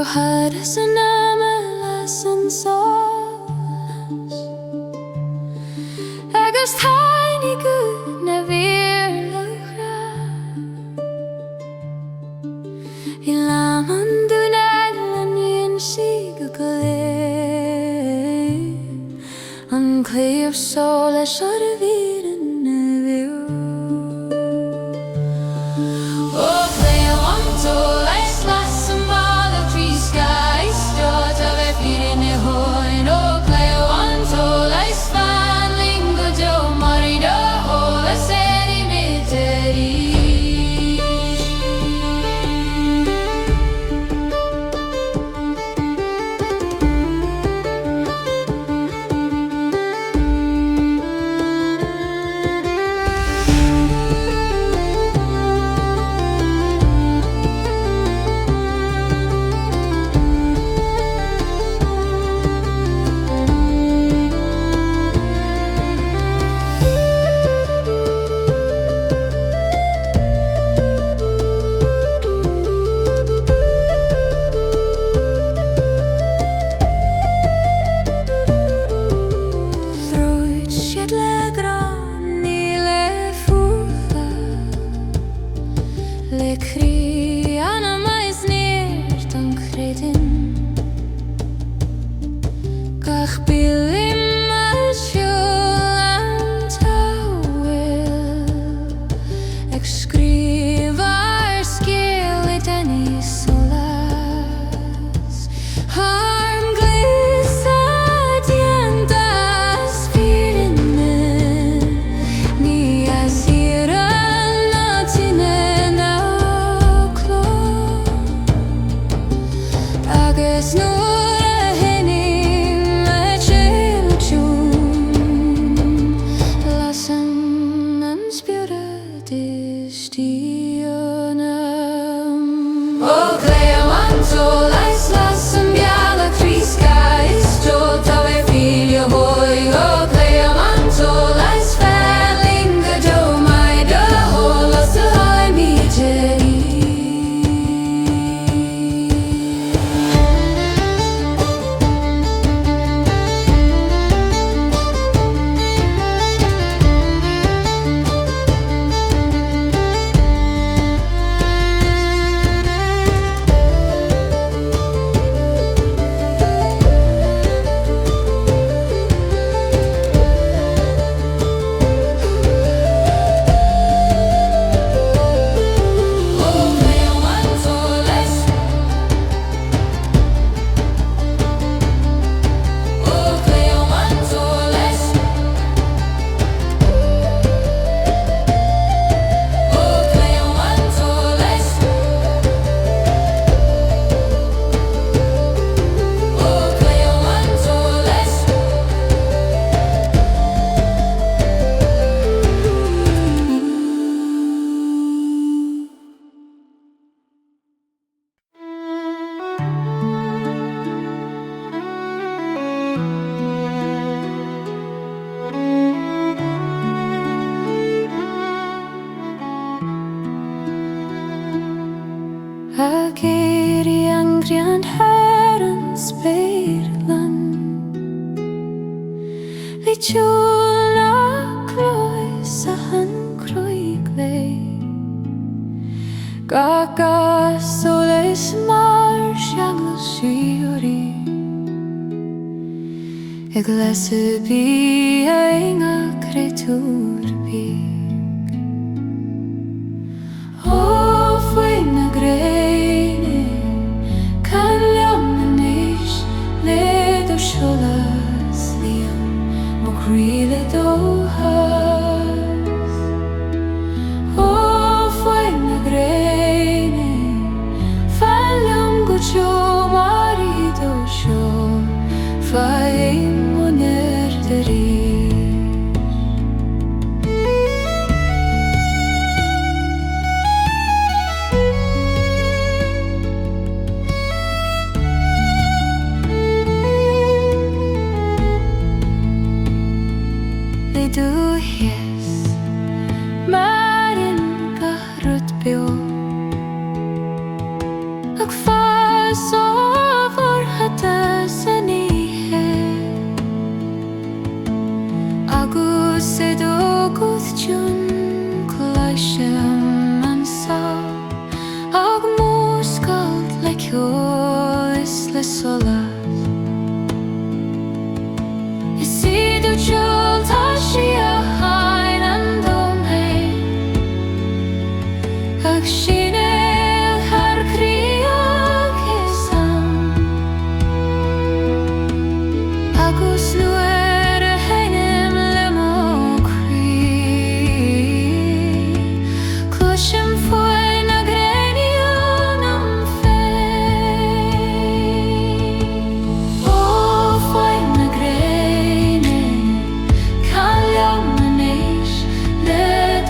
Hadas hAnama lasan solas agus Tine go na mBealach Ilaman dunad lan si go Claíomh an Claíomh Solais ar a vírin na bhíú O Claíomh Solais lasan mBealach trí skies dot a bheith fírin na hóin O Claíomh Solais fan lingo do mari do hóla serenity hAnama is near don Gréine Gach bilim mar Ceol an tábhail ag scríomh ar scéal I Irish Solais Harm glis a diandas fírin ní as Éire na Tine agus nuair a thinnim a triltún lasan an mBealach is Tíne O Claíomh Solais lasan mBealach trí skies dot a bheith fíle hói O Claíomh Solais fan lingo do mai do hóla serenity Ag Éire an Gréine thar an spéirlan Bhí Ceol nach lois a an cruig lé Gacha Solais mar seangla siúrí ag lesa bí a inga creatúr bíg O Fuaim na Gréine can leomnanis le do Solas liam mo críle do has O Fuaim na Gréine fan leom go teo mari do seo Fuaim mo nerdarí Duhies Marin garrut bio Ag fas o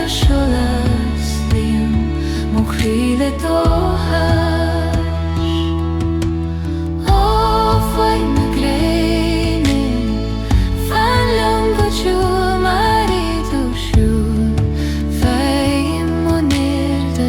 Solais líon mo chríle dóthas ó Fuaim na Gréine fan liom go siúl mar iad ó siúl Fuaim ó níor do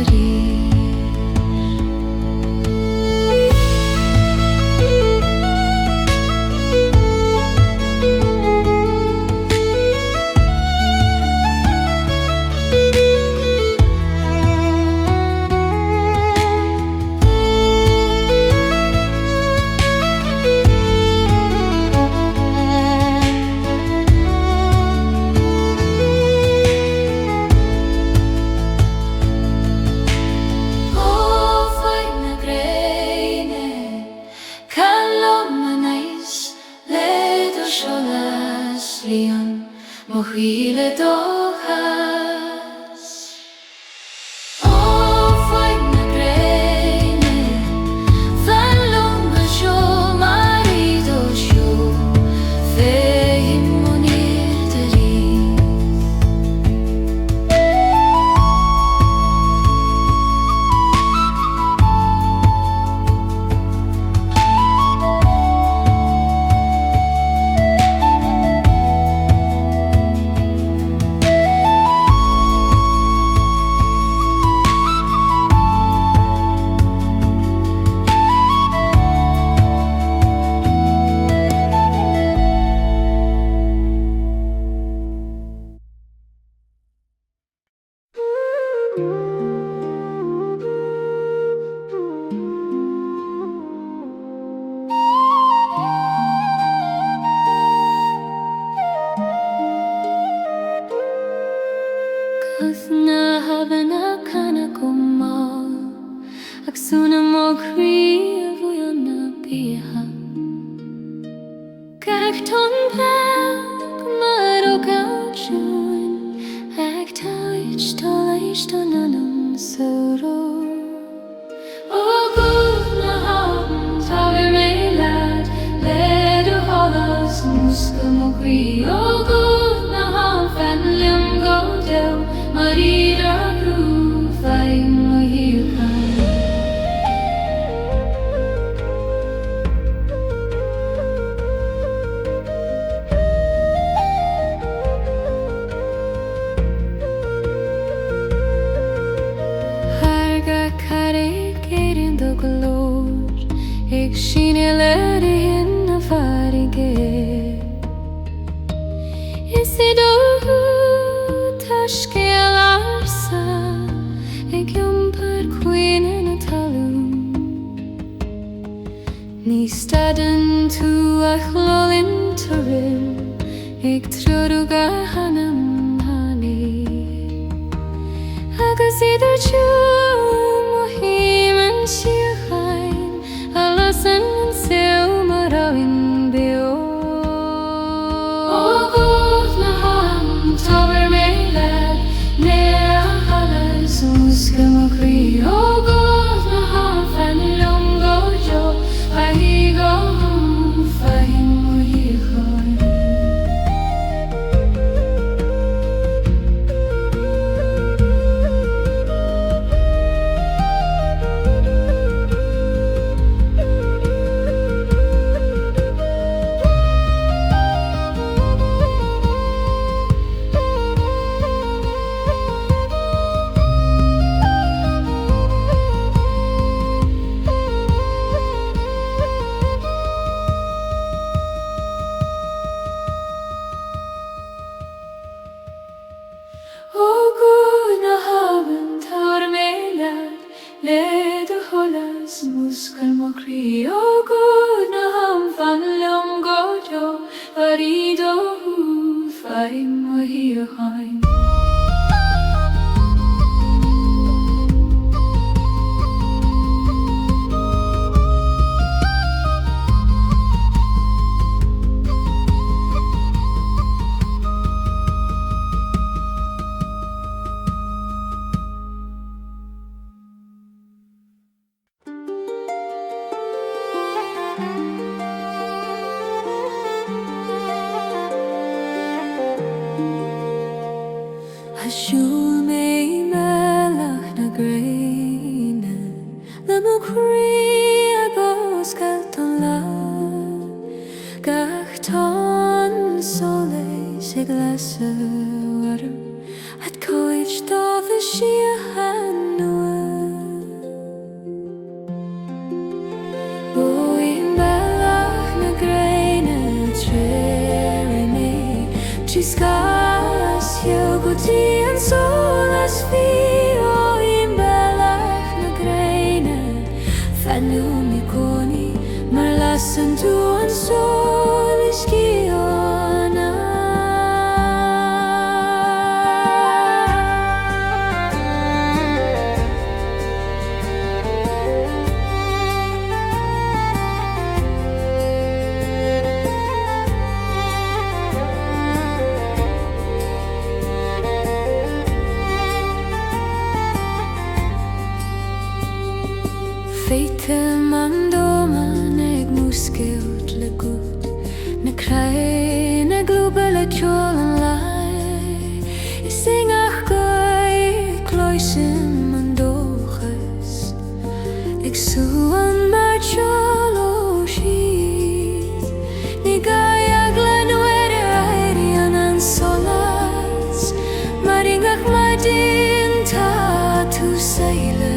Mochile dochas ó Fuaim na Gréine fan liom go siúl mar iad ó siúl Fuaim ó níor do Cosna havana cana gomal Ac súna mo chríomh bhuionna bíocha Gach ton beag mar ó gabhsúin Ag táid Solais don anam soró Ó gúd na haban tábhair mé leat Lead ó holas musca mo chrí Ó gúd na haban fan liom go dew Mar iad ar grú Fuaim ó hiúchan gCarraig Éire do glór Ag síne leir in na bharige Is I dóthú tá Ceol arsa Ag iompar cuine na talún Ní stadan tú a chlólinn tuarim Ag trúrú hAnama Agus idir túm ó híman Síocháin A lasan an Ceol mar áin beo Ó gúd na haban tábhair mé leat Léir a chalas musca mo chrí Ó gúd na haban fan liom go dew Faithí go Fuaim ó hiúchan Feite mandoma neg muskeut le gut na crai na global cholan lai sing ach goi cloisin mandochas ik suan mar cholo sheet ni gaia glenwere Irish an solas maringach madin ta tu sailor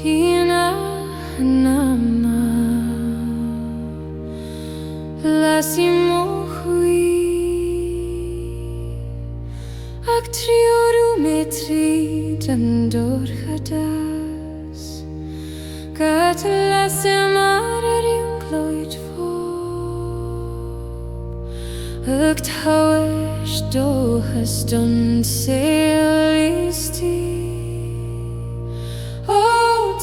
Tine hAnama lasimo ag triorumetri dandor chadas gat lasemar cloid fo ag tawish do has done Ceol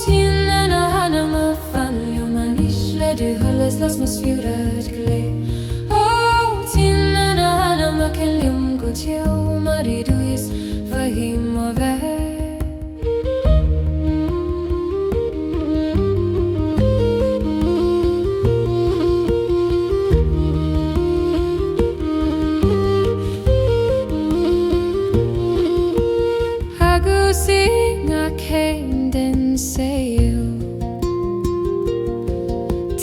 Tine hAnama Fuaim hullas las mas fyrat glei Tine hAnama Claíomh Solais mariduis Fuaim Agusing a came den Ceol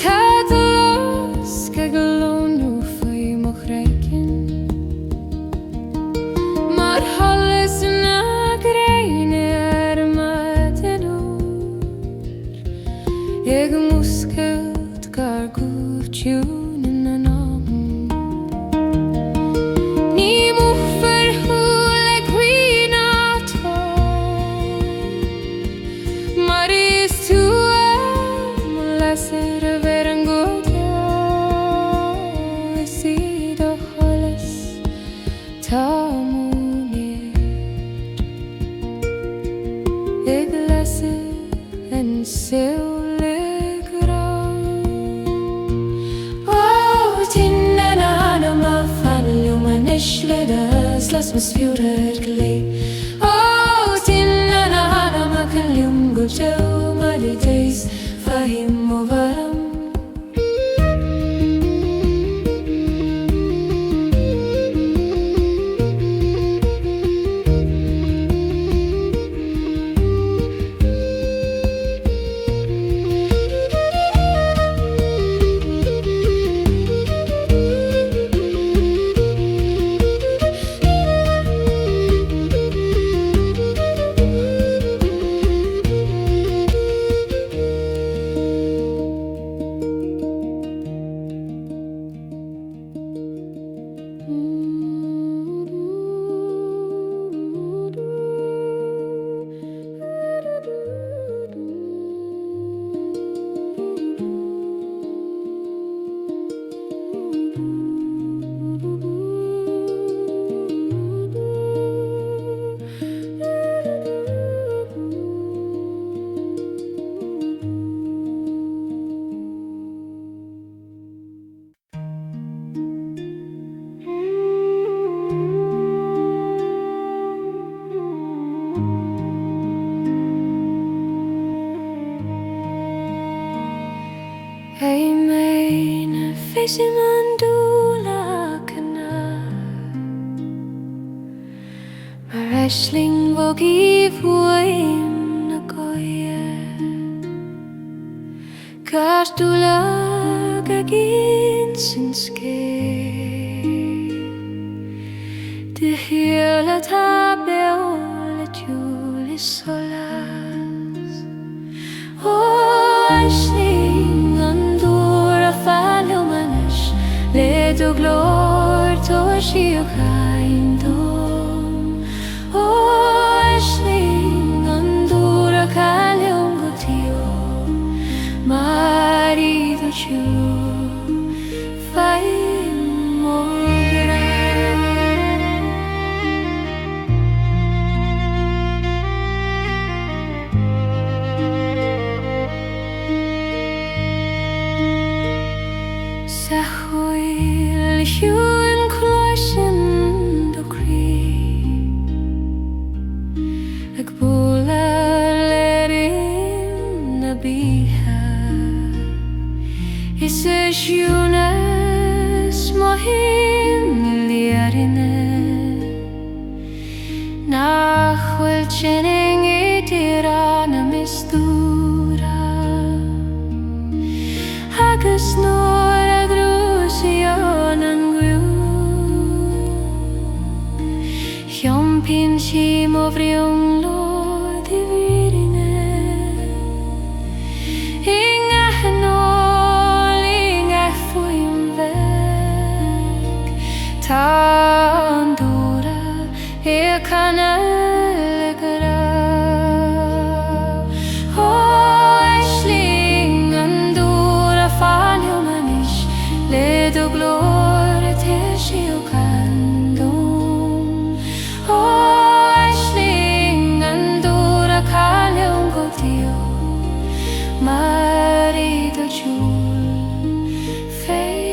Tadlos kagalonu Fuaim Mar halles na Gréine matenor Eg muskelt gar gutjun in an Ni muffer hule queen Maris tua lesser verangotia sido halles tamunir eg lesser en Ceol Tine hAnama Fuaim ishledas las mas fyrat glei Tine hAnama Claíomh mariduis Fuaim Wrestling bogey Fuaim na goye Dúlra II Soundscape de Réalta II Solais Sling an Dúra II le do glór to Síochána II Sling an Dúra Claíomh II Fuaim Sa Ceol hiúin cloisin do Gréine ag bula lerin na bíha Is a siúnas mohim liarine Nachhfuil tsinning Éire na misdúra agus nóir a grúsaíon an ghrú Thiompíonn sí mo bhriong Lord I bhríne Tá an Dúra Síochána Sling an Dúra Fuaim le do glór te Síochána Sling an Dúra Claíomh II marido Joel Fuaim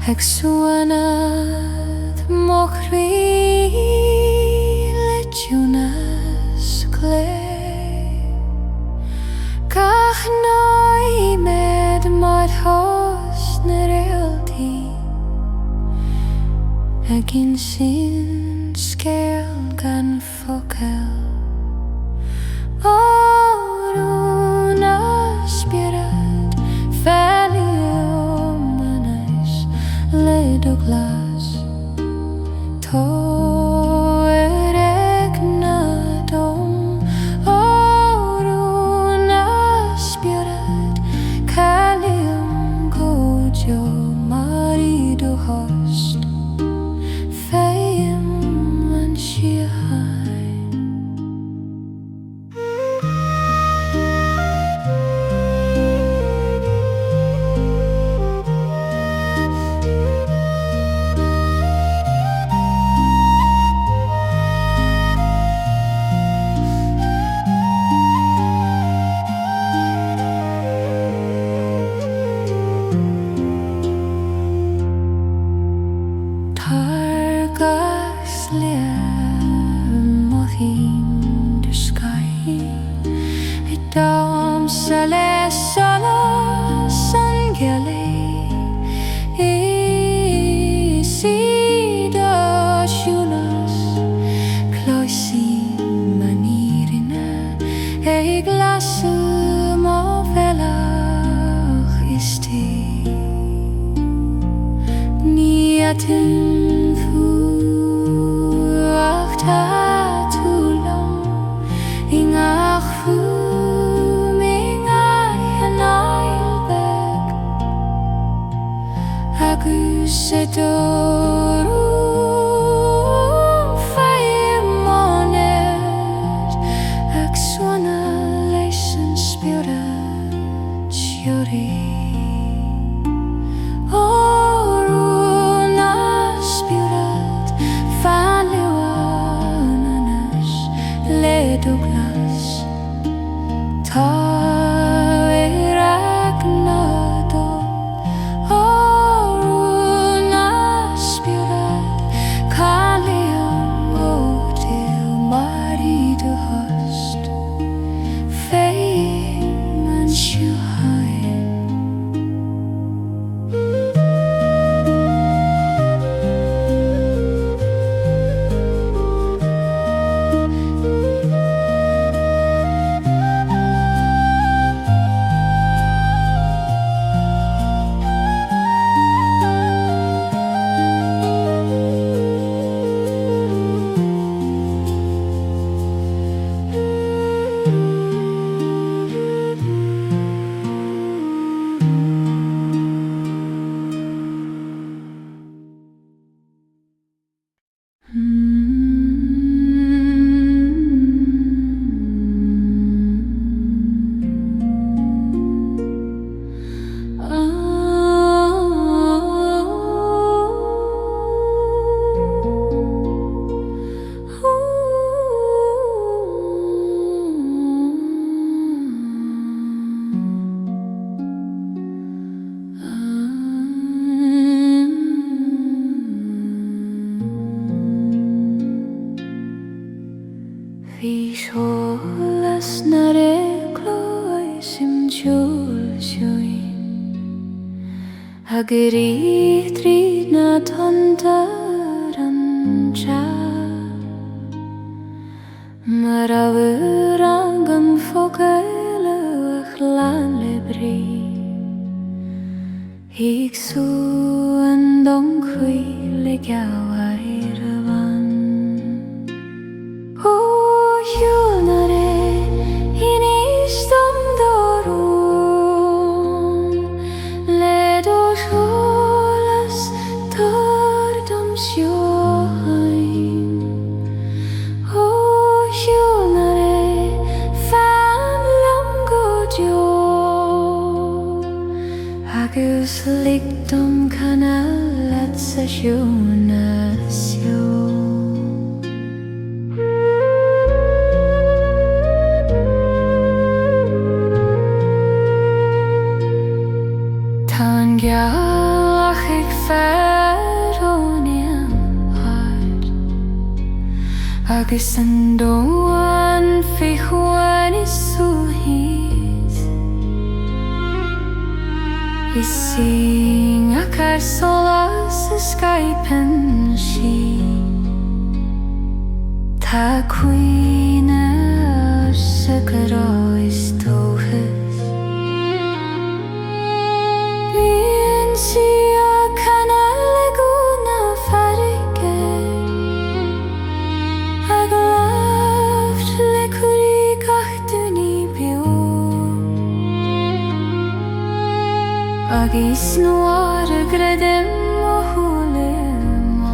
Ag suanad mo chrí le dúnas glé Gach nói med mod hos na Réaltaí ag in sin Ceol gan focail Rúna spirit Felium manis le do glas To eregna dom Rúna spirit Claíomh gojo marido host Fuaim an Síochána Hagri trína tondar an cha Mar awr angan fogail ych lan lebri Hig sŵ yn doncwy le gawair y fan O hiwl na re in istom dorwn Led o Solas tordom Fuaim O hiwl na re famlwm godio Agus ligdom canal at Síochána II Tan mBealach ag fear o'n Amhrán Agus yn dóan fi chwan is súhid Is sing ac Aer Solais y Skypen si Ta Queen sy gyroes dóhyd Byn Síochána II fariged Ag laft le cwri gachtwn I byw Ag is noir y gredem o hwlym o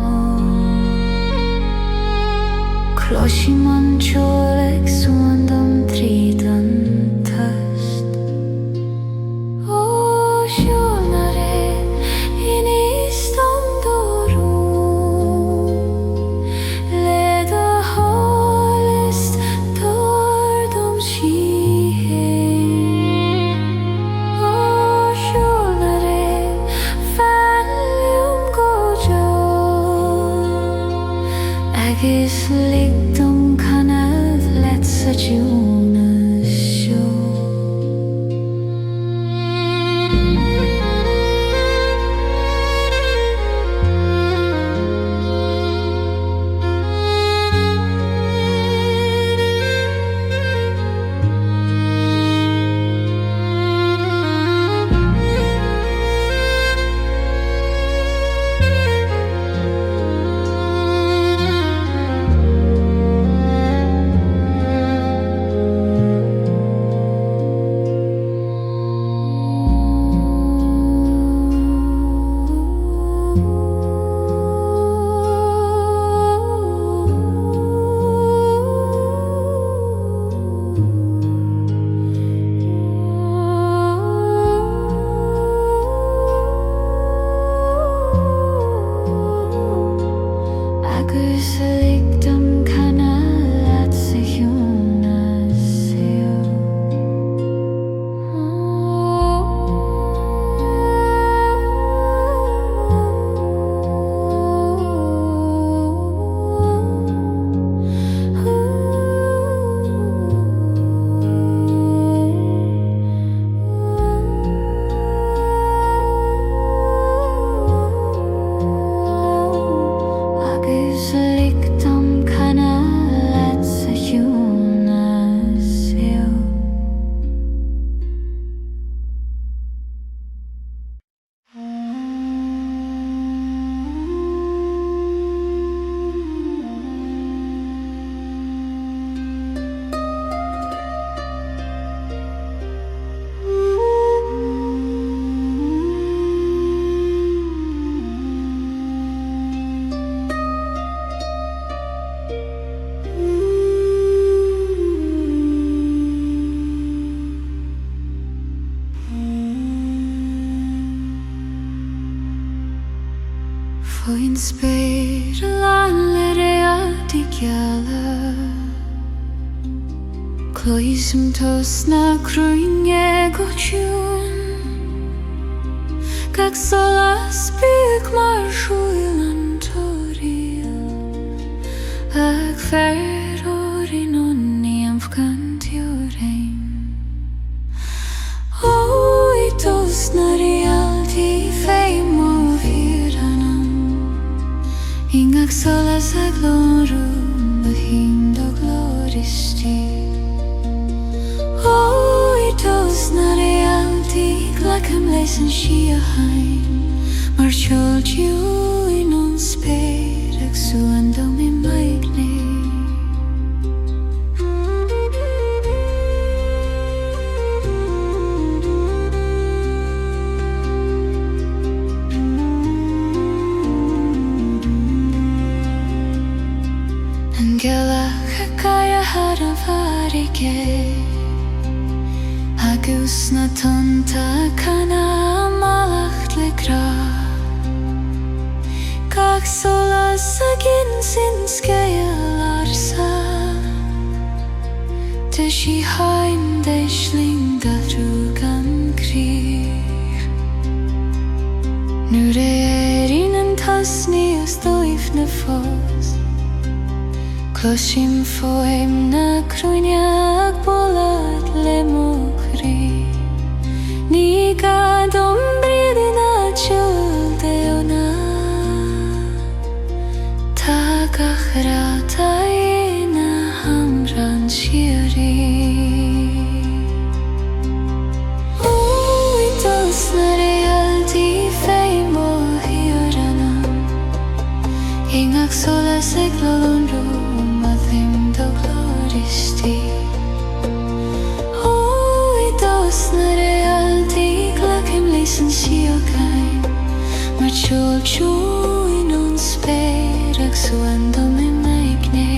Closi man choleg swandam trid an tust O hiwl na re in istom dorwn Led o holist tordom si O hiwl na re famlwm godio Agus ligdom canad let sa dúna seo. Fuaim spéir lan le Réaltaí Claíomh Solais na Gréine go tún Gach solas bíag mar siúil an tóriil Ag fear orin on níamh gan tiúrain Ó dTost na Réaltaí féim ó bhíranam Ingach solas ag lónrú na hím do glóristí dTost na Réaltaí glacam leis an Síochána Mar seol diú in an spéir ag suan dom I maigné An mBealach a gaia har a bharigé Agus na tonta canna malacht le gra Gach solas a gin sin Ceol arsa De sí haim de sling da drúg an grír Nuair éirín an tasní os dóibh na fós Cloisim Fuaim na Gréine ag bolad le mochrí Ní gadom bríde na Ceol de ona Tá gCarraig na Amhrán siarí Ó dTost na Réaltaí féim ó hiúranam Ingach solas ag lónrú dTost na Réaltaí glacam leis an Síochána Mar seol diú in an spéir ag suan dom I maigné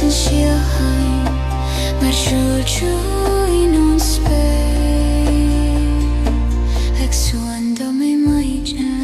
san Síochána mar siúltú in an spé ag suan do mé maidne.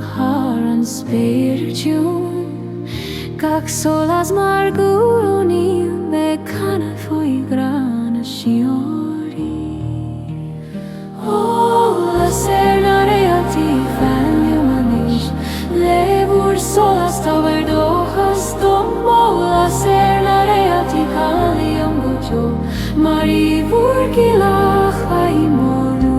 an spirituum Gach solas marguroni be cana foi grana shiori O la serna reati fanio manish Levur solas taver dohas tomo la serna reati Claíomh gojo marivur gilach vaimoru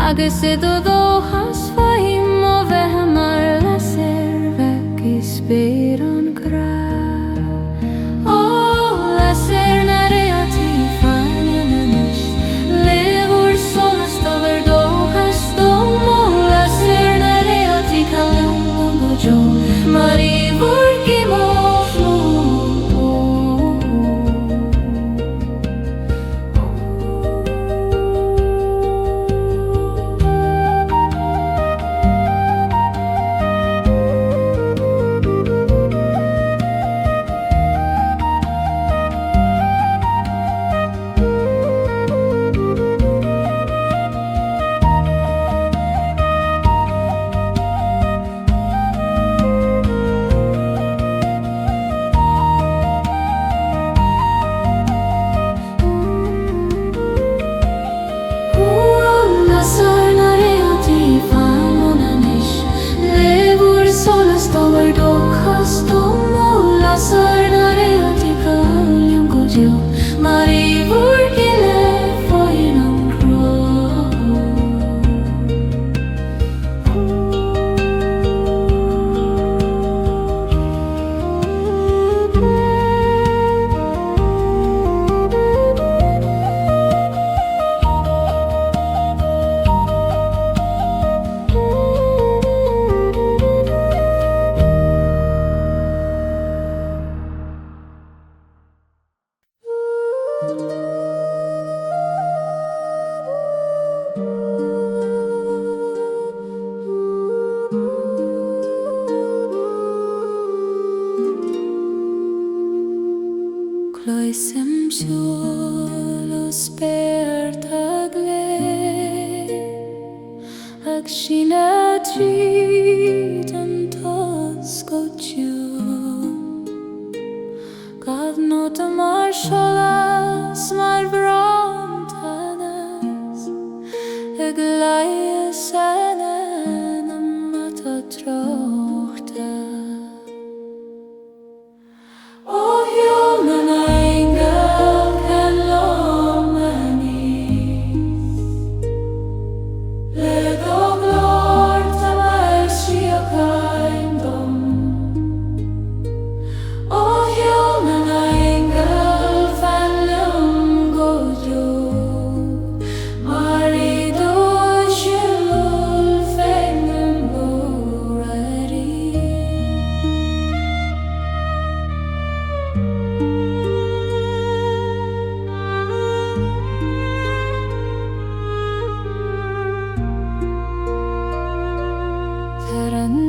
Agus do has Fuaim o vehmar la servec ispir an gra O la serna reati fanananis Levur solas taver dohas tomo la serna reati Claíomh gojo marivur gimoflu Cloisem solos per tagle Ag sina trid an toscotiu God not a marshalas mar brontanas Ag laia sanan am mata trochta O hiolna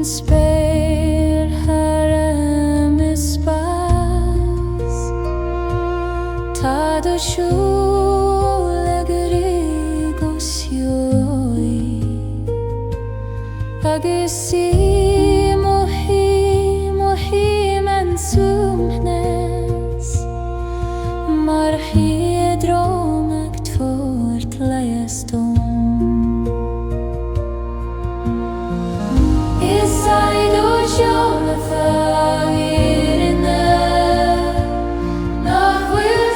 Spare harem espas Tado shule grego sioi Agesi mohi mensumnes Mar hiedromek tvort lejestom Inside Jonathan in the Nach will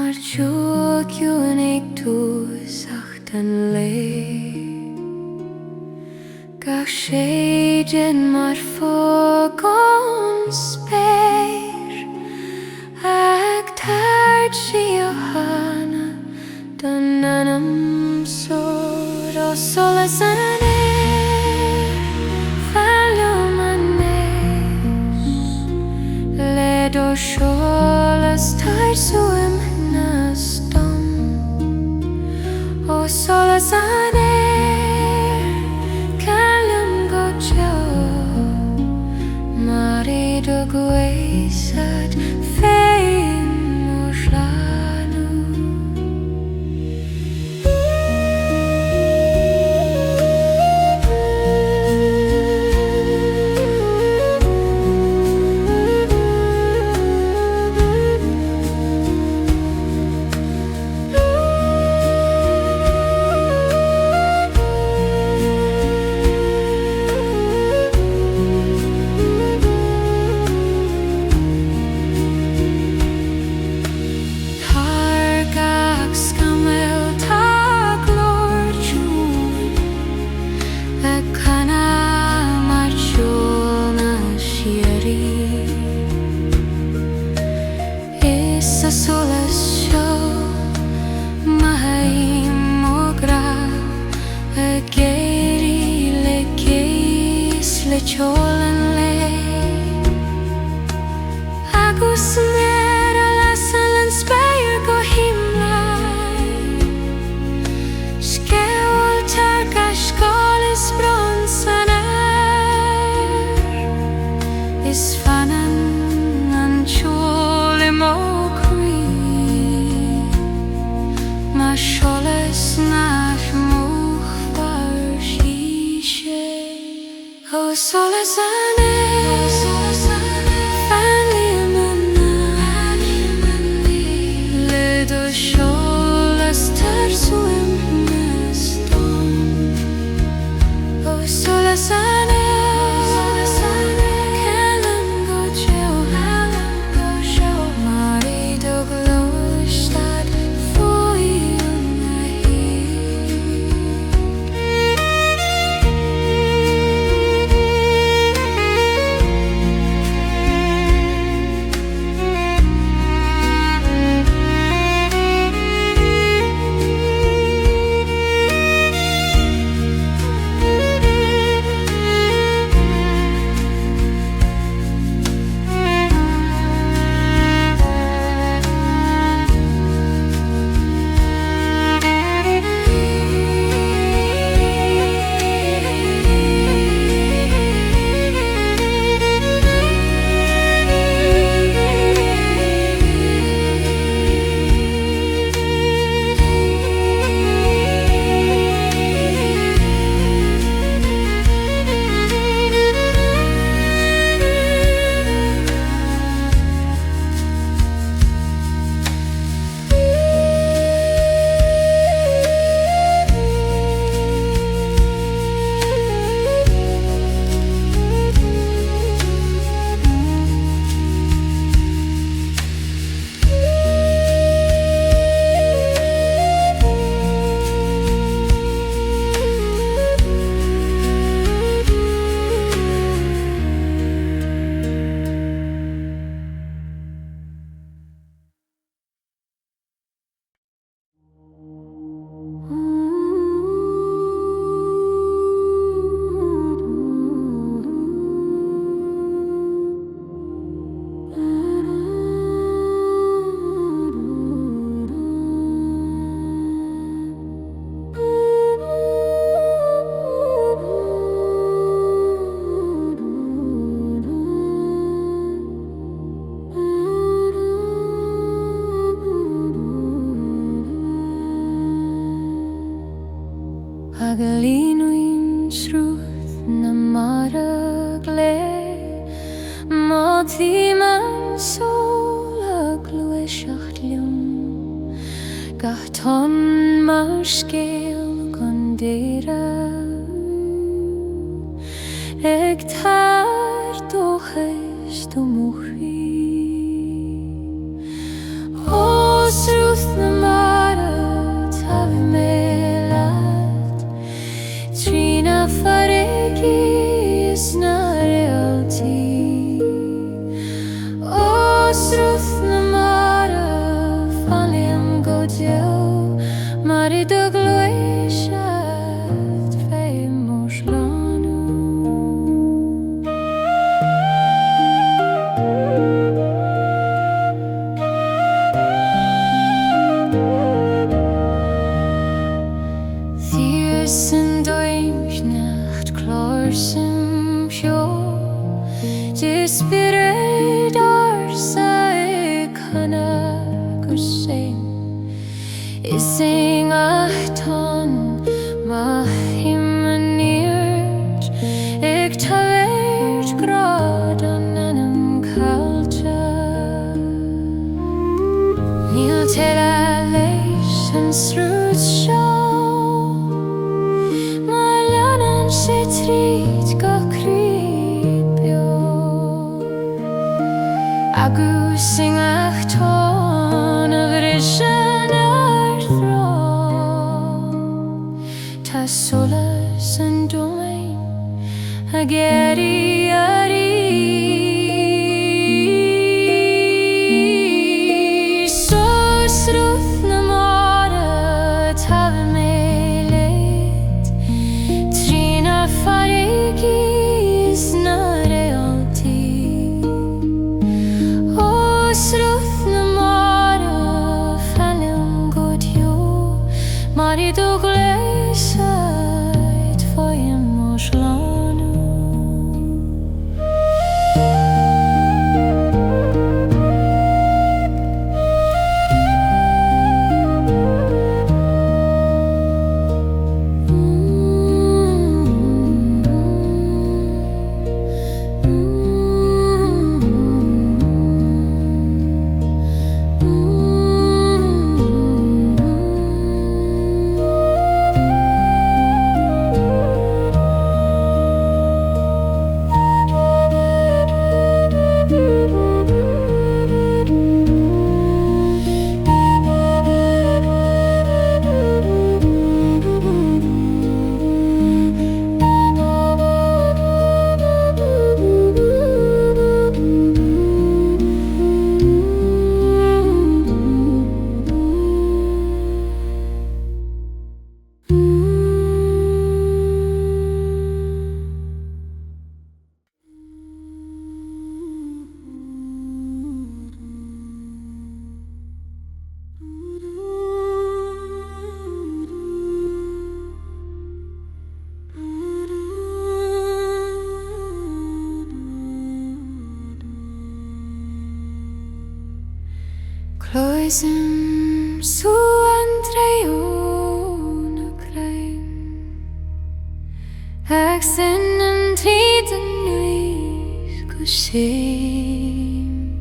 mar tjoekjoen ik toezacht en leef. Gach shadjen mar fogon speer. Ag taart Síochána II sod o Solais an Éire. Falliom an Éire. Led o Solais taart suim na stom. O Solais an Éire. Claíomh go Ceol. Mari do gweisad féin o rhanw. Ceol an le. Agus mer a lasal an speir go himlaen. Ceol tar a skol is brons an is fanan an ceol im o cri. Ma Solais nach moch war shishe. O Solais an Éire. Falliom an Éire. Led o Solais taart suim na stom. O Solais an Éire. Claíomh go Ceol. Mari do gluaistad Fuaim na hí. Agalínuin srúth na marag le. Má tíman sol a gluaiseacht liom. Gach ton mar scéal gon Éire. Ag taart o cheist o mochí. O srúth dio Mari do gloishaft Fei moslanu Thiersen doimchnacht Klorsen pjo De spirit Arsaikana Gussein Ising achton Ma himaniert Ik tavert graden anam culture Nil tela leis en sruts show Ma lanan sitrit go kribio Agus sing achton of vision Ta solas and domain Ageri So sruth na mora Tav me leit Trina farigis na realty O sruth na mora Falun god yo Mari do glesait Fuaim moslanu Claíomh Solais na Gréine Ag sin an tríd an nuis go séim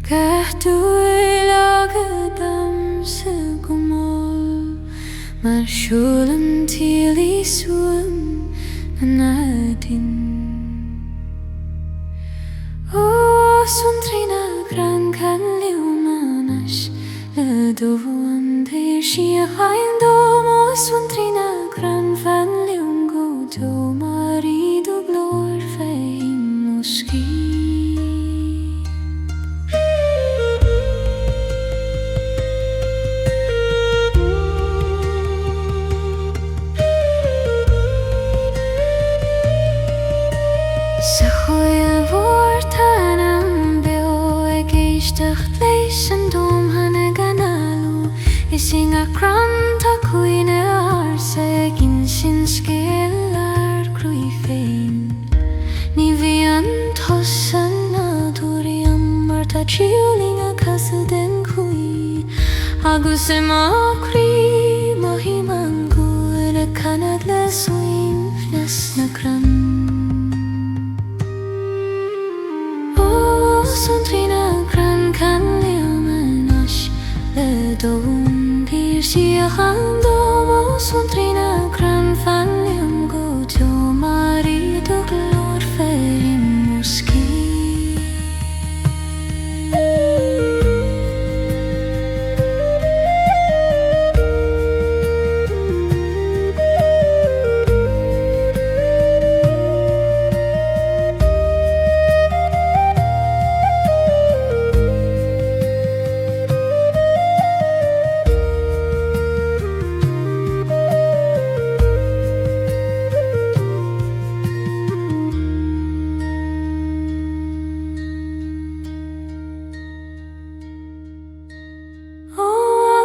Gach dúil agad am sa gomol Mar siúl an tílí suam an adin O son trína gran can liwmanas Le doan deir Síochána II Mo son trína gran fan liwm go do Mari do glor feim o ski Sa choil vor tan am bio ag eisteach leis an dom hana ganalw Ising a cran ta cuine arsa gin sin scéal ar grwy féin Ni fi an tosan a dúri am mar ta triúling a casa den cwy Agus e ma cri ma hi man gwyl a canad le swim fnes na cran Son trína gran can liwmanas Le doan deir Síochána II Mo son trína gran fan liwm go do Mari do glor feim o ski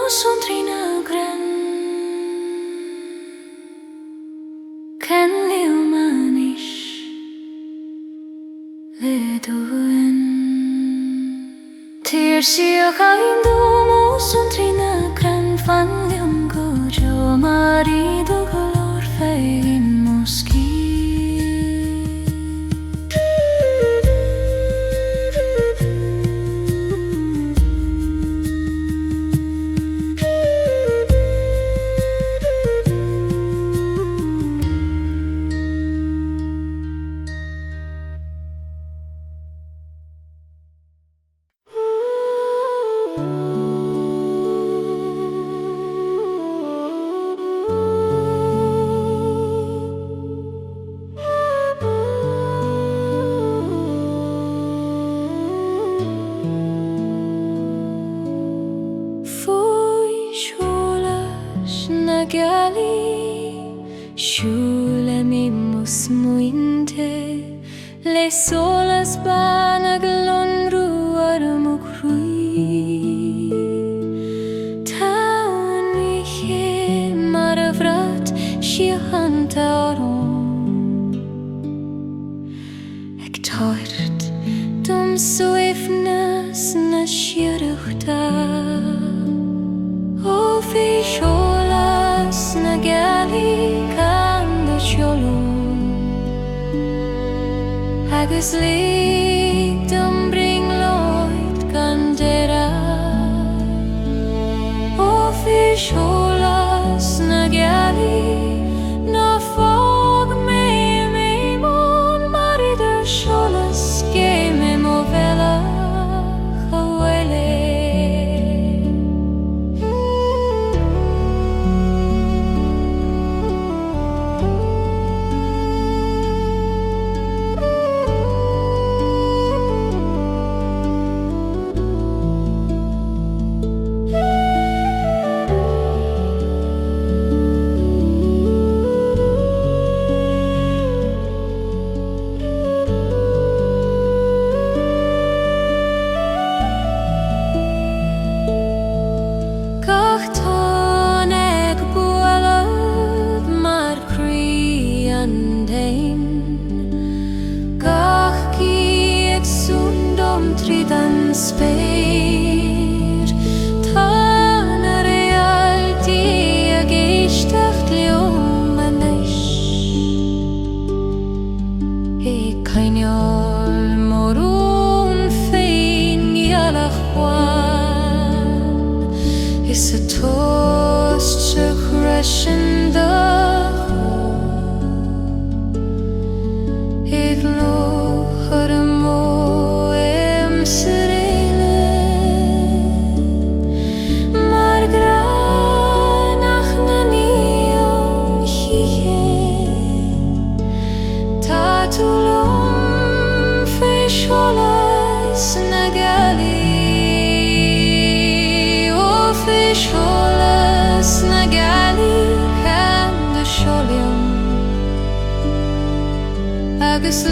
Sontrina Gren Ken Leomanish Ledoen Tyr Síochána II Sontrina Gren Fan Leom Gojo Marido Color Fein Moski Shulemimus muinte le solas banaglon ruarmukrui Taun miche maravrat shihantaron Ek tort dum suifnas na shiruchta O fi sholas na Gaelic Agus lig dum bring Lloyd Gandera O fi sholas na Gaelic na fog me mon marider sholas ge me mBealach awele Speir Tine Réaltaí a géisteacht leomanis I caineol morún féin mBealach Is a toast se chreisin Ig lochar Agus